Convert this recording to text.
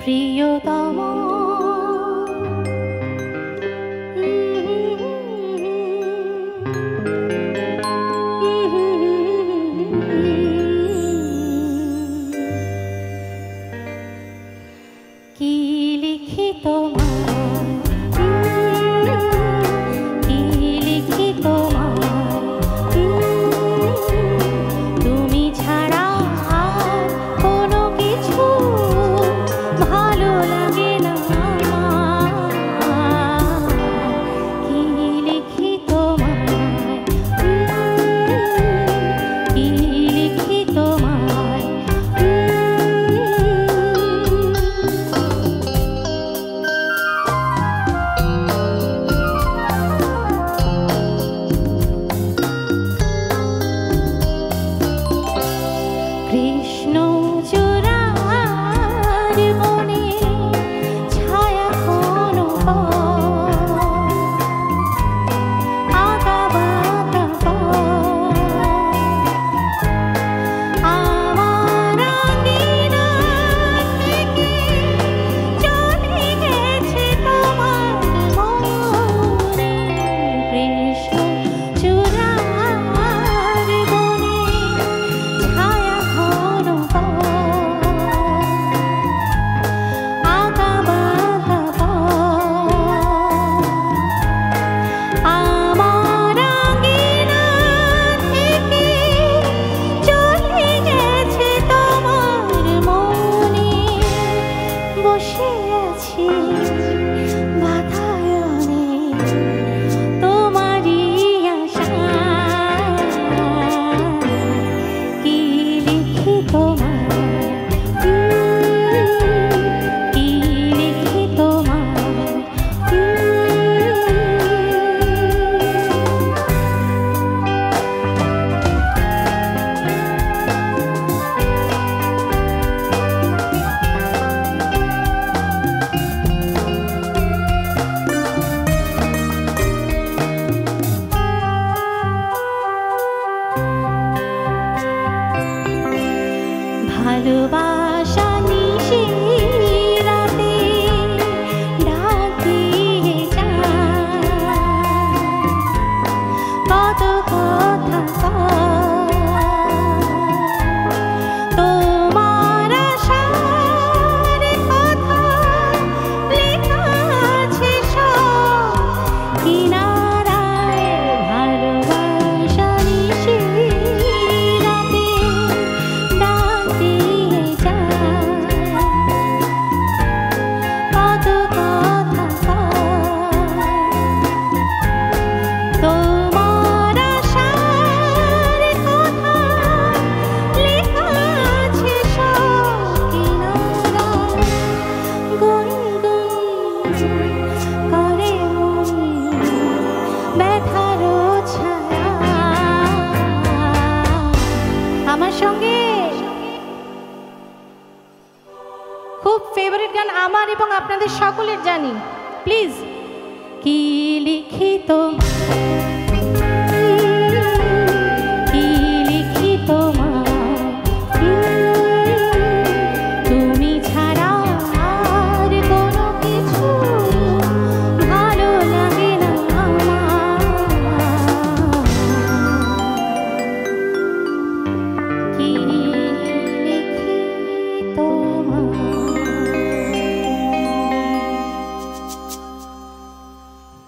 প্রিয়তম কি লিখি তোমায়, কি লিখি তোমায়, তুমি ছাড়া আর কোনো কিছু ভালো লাগে না আমার। কি লিখি তোমায়, কি লিখি তোমায়, কৃষ্ণ চূড়ার বনে ছায়া কোন আগা বাতা আমার আঙিনা থেকে চলে গেছে তোমার মনে। কৃষ্ণ চূড়ার বনে ছায়া ঘন আগা বাতা আমার আঙিনা থেকে চলে গেছে তোমার মনে। বসে আছি বাতায়নে তোমারই আশায়। কি লিখি তোমায়, কি লিখি তোমায়, ভালোবাসা নিশি রাতে ডাক দিয়ে যায়, কত কথা তোমার আশার কথা লেখা আছে সব কিনারায়। ভালোবাসা নিশি রাতে ডাক দিয়ে যায়, কত কথা তোমার আশার কথা লেখা আছে সব কিনারায়। গুনগুন করে মন ব্যথার ছায়া। আমার সঙ্গে খুব ফেভারিট গান আমার এবং আপনাদের সকলের জানি। প্লিজ কি লিখি তোমায়,